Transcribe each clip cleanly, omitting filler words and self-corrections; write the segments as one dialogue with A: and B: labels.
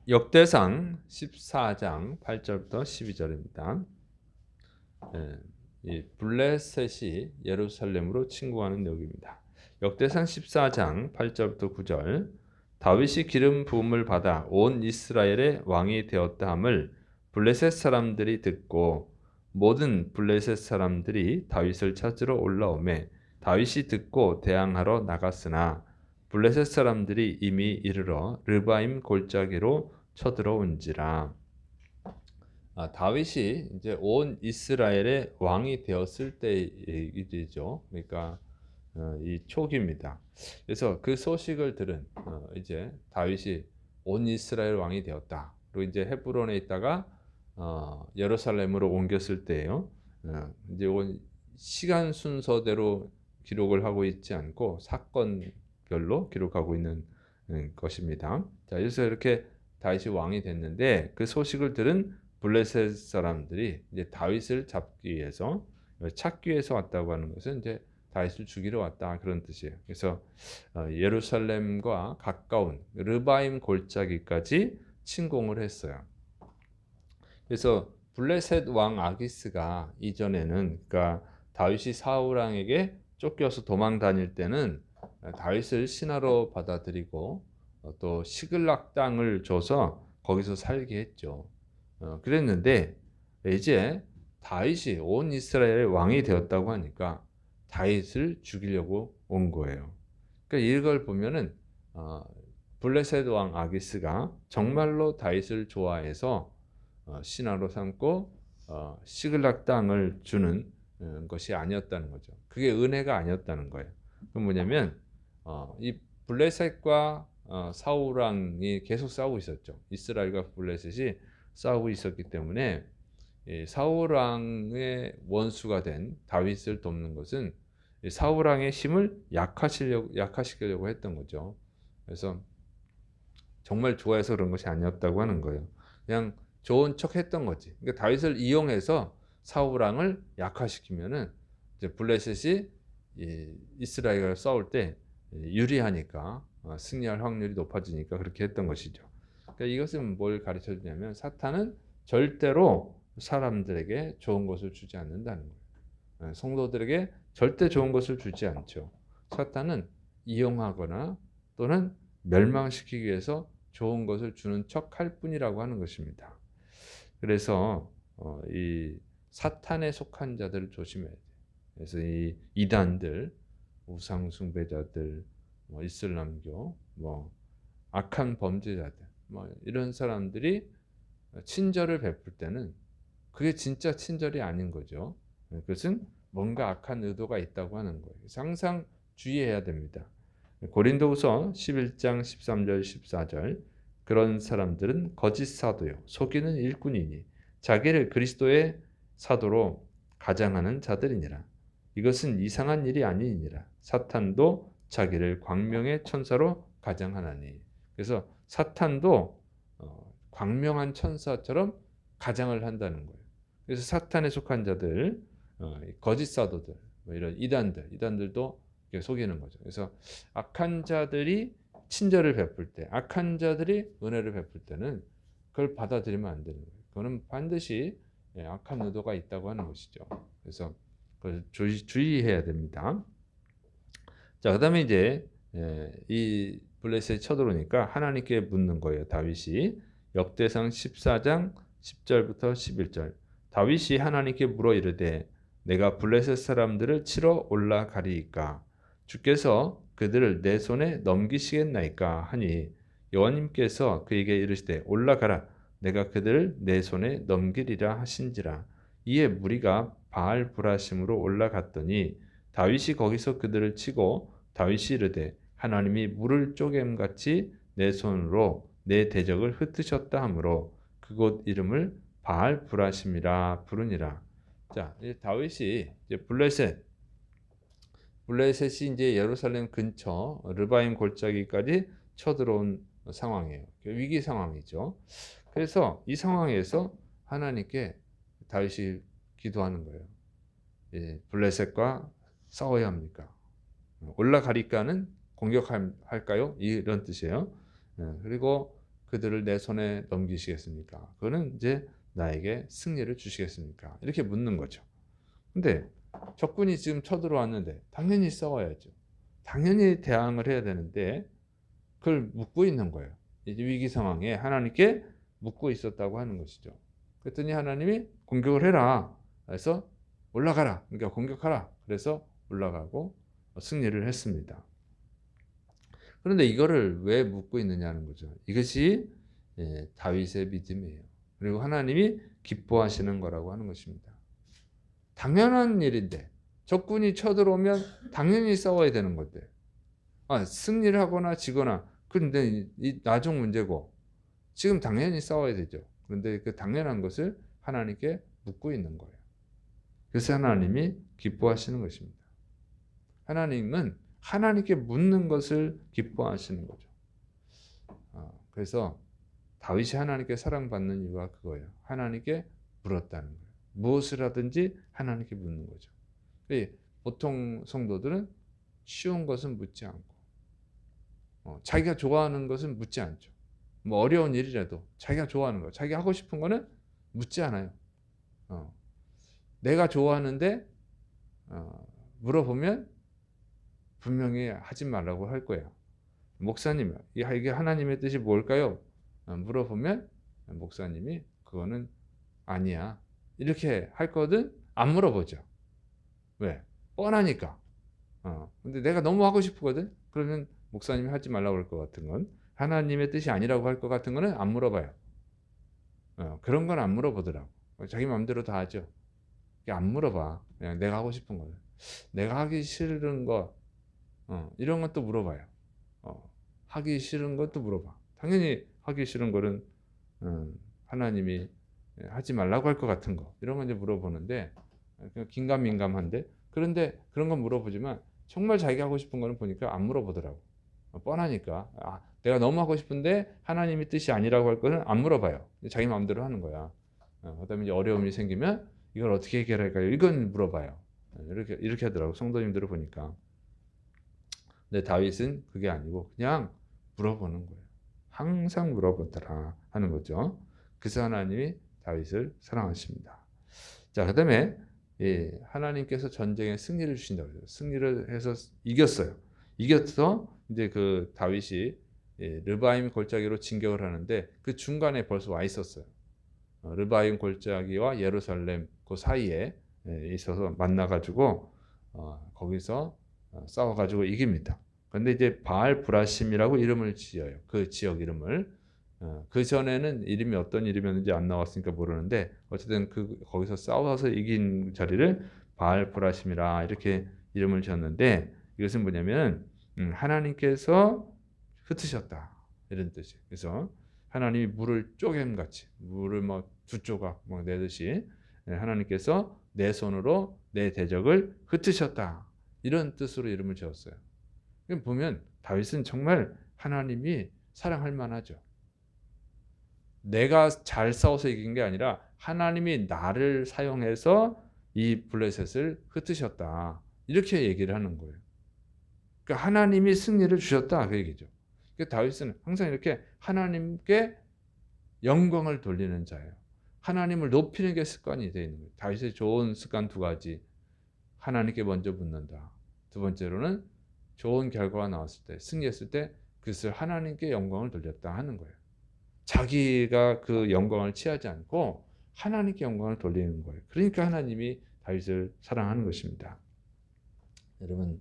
A: 역대상 14장 8절부터 12절입니다. 이 블레셋이 예루살렘으로 침공하는 내용입니다. 역대상 14장 8절부터 9절. 다윗이 기름 부음을 받아 온 이스라엘의 왕이 되었다 함을 블레셋 사람들이 듣고 모든 블레셋 사람들이 다윗을 찾으러 올라오매 다윗이 듣고 대항하러 나갔으나 블레셋 사람들이 이미 이르러 르바임 골짜기로 쳐들어온지라. 다윗이 이제 온 이스라엘의 왕이 되었을 때 얘기죠. 그러니까 이 초기입니다. 그래서 그 소식을 들은 이제 다윗이 온 이스라엘 왕이 되었다. 그리고 이제 헤브론에 있다가 예루살렘으로 옮겼을 때예요. 이제 시간 순서대로 기록을 하고 있지 않고 사건별로 기록하고 있는 것입니다. 자, 그래서 이렇게 다윗이 왕이 됐는데 그 소식을 들은 블레셋 사람들이 이제 다윗을 잡기 위해서 찾기 위해서 왔다고 하는 것은 이제 다윗을 죽이러 왔다 그런 뜻이에요. 그래서 예루살렘과 가까운 르바임 골짜기까지 침공을 했어요. 그래서 블레셋 왕 아기스가 이전에는 그러니까 다윗이 사울 왕에게 쫓겨서 도망 다닐 때는 다윗을 신하로 받아들이고 또 시글락 땅을 줘서 거기서 살게 했죠. 그랬는데 이제 다윗이 온 이스라엘의 왕이 되었다고 하니까 다윗을 죽이려고 온 거예요. 그러니까 이걸 보면은 블레셋 왕 아기스가 정말로 다윗을 좋아해서 신하로 삼고 시글락 땅을 주는 것이 아니었다는 거죠. 그게 은혜가 아니었다는 거예요. 그건 뭐냐면 이 블레셋과 사울 왕이 계속 싸우고 있었죠. 이스라엘과 블레셋이 싸우고 있었기 때문에 사울 왕의 원수가 된 다윗을 돕는 것은 사울 왕의 힘을 약화시키려고 했던 거죠. 그래서 정말 좋아해서 그런 것이 아니었다고 하는 거예요. 그냥 좋은 척 했던 거지. 그러니까 다윗을 이용해서 사울 왕을 약화시키면은 이제 블레셋이 이스라엘과 싸울 때 유리하니까 승리할 확률이 높아지니까 그렇게 했던 것이죠. 그러니까 이것은 뭘 가르쳐 주냐면 사탄은 절대로 사람들에게 좋은 것을 주지 않는다는 거예요. 성도들에게 절대 좋은 것을 주지 않죠. 사탄은 이용하거나 또는 멸망시키기 위해서 좋은 것을 주는 척할 뿐이라고 하는 것입니다. 그래서 이 사탄에 속한 자들을 조심해야 돼요. 그래서 이 이단들, 우상 숭배자들, 이슬람교, 악한 범죄자들, 이런 사람들이 친절을 베풀 때는 그게 진짜 친절이 아닌 거죠. 그것은 뭔가 악한 의도가 있다고 하는 거예요. 그래서 항상 주의해야 됩니다. 고린도후서 11장 13절 14절 그런 사람들은 거짓 사도요 속이는 일꾼이니 자기를 그리스도의 사도로 가장하는 자들이니라. 이것은 이상한 일이 아니니라. 사탄도 자기를 광명의 천사로 가장하나니. 그래서 사탄도 광명한 천사처럼 가장을 한다는 거예요. 그래서 사탄에 속한 자들, 거짓 사도들, 이런 이단들도 속이는 거죠. 그래서 악한 자들이 친절을 베풀 때, 악한 자들이 은혜를 베풀 때는 그걸 받아들이면 안 되는 거예요. 그거는 반드시 악한 의도가 있다고 하는 것이죠. 그래서 그걸 주의해야 됩니다. 자, 그다음에 이제 이 블레셋이 쳐들어오니까 하나님께 묻는 거예요. 다윗이 역대상 14장 10절부터 11절. 다윗이 하나님께 물어 이르되 내가 블레셋 사람들을 치러 올라가리이까 주께서 그들을 내 손에 넘기시겠나이까 하니 여호와님께서 그에게 이르시되 올라가라 내가 그들을 내 손에 넘기리라 하신지라. 이에 무리가 바알 브라심으로 올라갔더니 다윗이 거기서 그들을 치고 다윗이 이르되 하나님이 물을 쪼개음같이 내 손으로 내 대적을 흩으셨다 하므로 그곳 이름을 바알 브라심이라 부르니라. 자, 이제 다윗이 이제 블레셋이 이제 예루살렘 근처 르바임 골짜기까지 쳐들어온 상황이에요. 위기 상황이죠. 그래서 이 상황에서 하나님께 다윗이 기도하는 거예요. 블레셋과 싸워야 합니까? 올라가리까는 공격할까요? 이런 뜻이에요. 그리고 그들을 내 손에 넘기시겠습니까? 그거는 이제 나에게 승리를 주시겠습니까? 이렇게 묻는 거죠. 근데 적군이 지금 쳐들어왔는데 당연히 싸워야죠. 당연히 대항을 해야 되는데 그걸 묻고 있는 거예요. 이제 위기 상황에 하나님께 묻고 있었다고 하는 것이죠. 그랬더니 하나님이 공격을 해라. 그래서 올라가라. 그러니까 공격하라. 그래서 올라가고 승리를 했습니다. 그런데 이거를 왜 묻고 있느냐는 거죠. 이것이 다윗의 믿음이에요. 그리고 하나님이 기뻐하시는 거라고 하는 것입니다. 당연한 일인데 적군이 쳐들어오면 당연히 싸워야 되는 건데 승리를 하거나 지거나 그런데 이 나중 문제고 지금 당연히 싸워야 되죠. 그런데 그 당연한 것을 하나님께 묻고 있는 거예요. 그래서 하나님이 기뻐하시는 것입니다. 하나님은 하나님께 묻는 것을 기뻐하시는 거죠. 그래서 다윗이 하나님께 사랑받는 이유가 그거예요. 하나님께 물었다는 거예요. 무엇을 하든지 하나님께 묻는 거죠. 보통 성도들은 쉬운 것은 묻지 않고 자기가 좋아하는 것은 묻지 않죠. 뭐 어려운 일이라도 자기가 좋아하는 거, 자기가 하고 싶은 거는 묻지 않아요. 내가 좋아하는데 물어보면 분명히 하지 말라고 할 거예요. 목사님, 이게 하나님의 뜻이 뭘까요? 물어보면 목사님이 그거는 아니야. 이렇게 할 거든 안 물어보죠. 왜? 뻔하니까. 근데 내가 너무 하고 싶거든? 그러면 목사님이 하지 말라고 할 것 같은 건 하나님의 뜻이 아니라고 할 것 같은 거는 안 물어봐요. 그런 건 안 물어보더라고. 자기 마음대로 다 하죠. 안 물어봐. 그냥 내가 하고 싶은 거는. 내가 하기 싫은 거 이런 것도 물어봐요. 하기 싫은 것도 물어봐. 당연히 하기 싫은 거는 하나님이 하지 말라고 할 것 같은 거 이런 건 이제 물어보는데 긴가민감한데 그런데 그런 건 물어보지만 정말 자기가 하고 싶은 거는 보니까 안 물어보더라고. 뻔하니까 내가 너무 하고 싶은데 하나님의 뜻이 아니라고 할 거는 안 물어봐요. 자기 마음대로 하는 거야. 그다음에 이제 어려움이 생기면 이걸 어떻게 해결할까요? 이건 물어봐요. 이렇게 하더라고 성도님들을 보니까. 근데 다윗은 그게 아니고 그냥 물어보는 거예요. 항상 물어보더라 하는 거죠. 그래서 하나님이 다윗을 사랑하십니다. 자, 그다음에 하나님께서 전쟁에 승리를 주신다고 해요. 승리를 해서 이겼어요. 이겨서 이제 그 다윗이 르바임 골짜기로 진격을 하는데 그 중간에 벌써 와 있었어요. 르바임 골짜기와 예루살렘 그 사이에 있어서 만나가지고 거기서 싸워가지고 이깁니다. 그런데 이제 바알 브라심이라고 이름을 지어요. 그 지역 이름을. 그 전에는 이름이 어떤 이름이었는지 안 나왔으니까 모르는데 어쨌든 거기서 싸워서 이긴 자리를 바알 브라심이라 이렇게 이름을 지었는데 이것은 뭐냐면 하나님께서 흩으셨다 이런 뜻이에요. 그래서 하나님이 물을 쪼개같이 물을 막 두 조각 막 내듯이 하나님께서 내 손으로 내 대적을 흩으셨다 이런 뜻으로 이름을 지었어요. 보면 다윗은 정말 하나님이 사랑할 만하죠. 내가 잘 싸워서 이긴 게 아니라 하나님이 나를 사용해서 이 블레셋을 흩으셨다 이렇게 얘기를 하는 거예요. 그러니까 하나님이 승리를 주셨다 그 얘기죠. 그러니까 다윗은 항상 이렇게 하나님께 영광을 돌리는 자예요. 하나님을 높이는 게 습관이 되어 있는 거예요. 다윗의 좋은 습관 두 가지. 하나님께 먼저 묻는다. 두 번째로는 좋은 결과가 나왔을 때, 승리했을 때 그것을 하나님께 영광을 돌렸다 하는 거예요. 자기가 그 영광을 취하지 않고 하나님께 영광을 돌리는 거예요. 그러니까 하나님이 다윗을 사랑하는 것입니다. 여러분,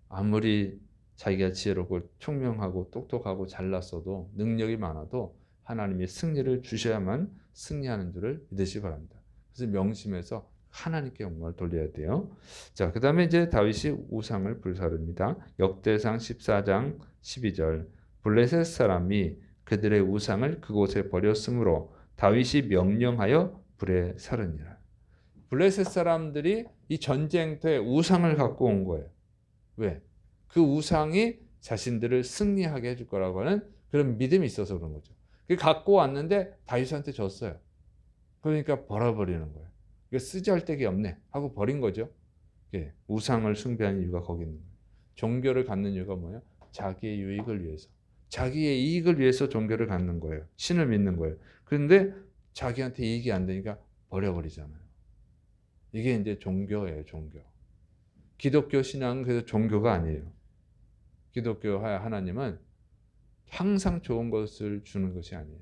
A: 아무리 자기가 지혜롭고 총명하고 똑똑하고 잘났어도 능력이 많아도 하나님이 승리를 주셔야만 승리하는 줄을 믿으시기 바랍니다. 그래서 명심해서 하나님께 영광을 돌려야 돼요. 자, 그 다음에 이제 다윗이 우상을 불사릅니다. 역대상 14장 12절. 블레셋 사람이 그들의 우상을 그곳에 버렸으므로 다윗이 명령하여 불에 살으니라. 블레셋 사람들이 이 전쟁터에 우상을 갖고 온 거예요. 왜? 그 우상이 자신들을 승리하게 해줄 거라고 하는 그런 믿음이 있어서 그런 거죠. 그 갖고 왔는데 다윗한테 줬어요. 그러니까 버려버리는 거예요. 이거 쓰잘데기 없네 하고 버린 거죠. 우상을 숭배하는 이유가 거기 있는 거예요. 종교를 갖는 이유가 뭐예요? 자기의 유익을 위해서. 자기의 이익을 위해서 종교를 갖는 거예요. 신을 믿는 거예요. 그런데 자기한테 이익이 안 되니까 버려버리잖아요. 이게 이제 종교예요, 종교. 기독교 신앙은 그래서 종교가 아니에요. 기독교 하나님은 항상 좋은 것을 주는 것이 아니에요.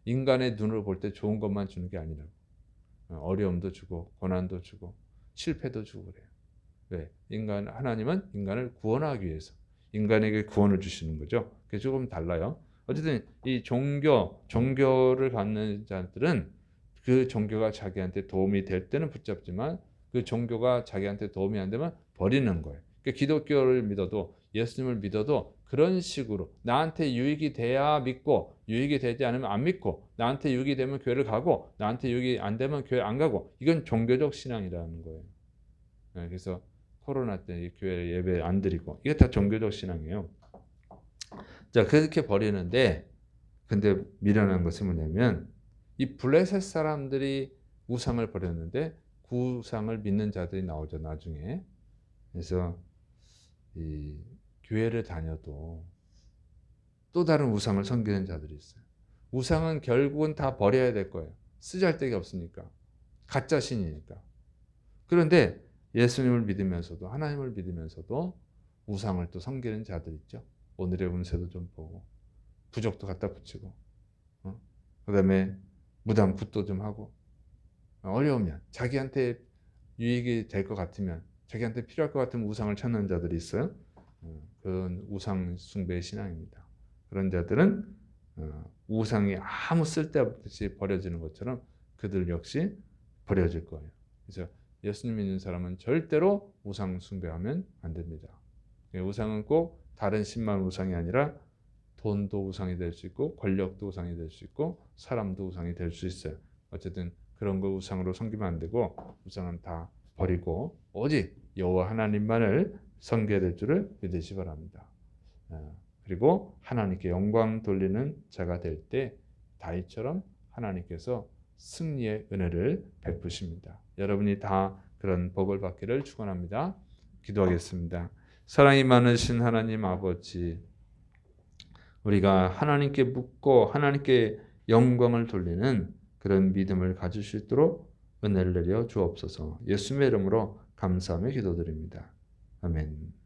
A: 인간의 눈으로 볼 때 좋은 것만 주는 게 아니라고. 어려움도 주고 고난도 주고 실패도 주고 그래요. 왜? 하나님은 인간을 구원하기 위해서 인간에게 구원을 주시는 거죠. 그게 조금 달라요. 어쨌든 이 종교를 갖는 자들은 그 종교가 자기한테 도움이 될 때는 붙잡지만 그 종교가 자기한테 도움이 안 되면 버리는 거예요. 그러니까 기독교를 믿어도 예수님을 믿어도 그런 식으로 나한테 유익이 돼야 믿고 유익이 되지 않으면 안 믿고 나한테 유익이 되면 교회를 가고 나한테 유익이 안 되면 교회 안 가고 이건 종교적 신앙이라는 거예요. 그래서 코로나 때 교회 예배 안 드리고 이게 다 종교적 신앙이에요. 자, 그렇게 버리는데 근데 미련한 것은 뭐냐면 이 블레셋 사람들이 우상을 버렸는데 그 우상을 믿는 자들이 나오죠, 나중에. 그래서 이 교회를 다녀도 또 다른 우상을 섬기는 자들이 있어요. 우상은 결국은 다 버려야 될 거예요. 쓰잘데기 없으니까. 가짜 신이니까. 그런데 예수님을 믿으면서도 하나님을 믿으면서도 우상을 또 섬기는 자들 있죠. 오늘의 운세도 좀 보고 부적도 갖다 붙이고 그다음에 무당 굿도 좀 하고 어려우면 자기한테 유익이 될 것 같으면 자기한테 필요할 것 같으면 우상을 찾는 자들이 있어요. 그런 우상 숭배의 신앙입니다. 그런 자들은 우상이 아무 쓸데없이 버려지는 것처럼 그들 역시 버려질 거예요. 그래서 예수님 믿는 사람은 절대로 우상 숭배하면 안 됩니다. 우상은 꼭 다른 신만 우상이 아니라 돈도 우상이 될 수 있고 권력도 우상이 될 수 있고 사람도 우상이 될 수 있어요. 어쨌든 그런 거 우상으로 섬기면 안 되고 우상은 다 버리고 오직 여호와 하나님만을 섬겨야 될 줄을 믿으시 바랍니다. 그리고 하나님께 영광 돌리는 자가 될 때 다윗처럼 하나님께서 승리의 은혜를 베푸십니다. 여러분이 다 그런 복을 받기를 축원합니다. 기도하겠습니다. 사랑이 많으신 하나님 아버지, 우리가 하나님께 묻고 하나님께 영광을 돌리는 그런 믿음을 가질 수 있도록 은혜를 내려 주옵소서. 예수님의 이름으로 감사하며 기도드립니다. 아멘.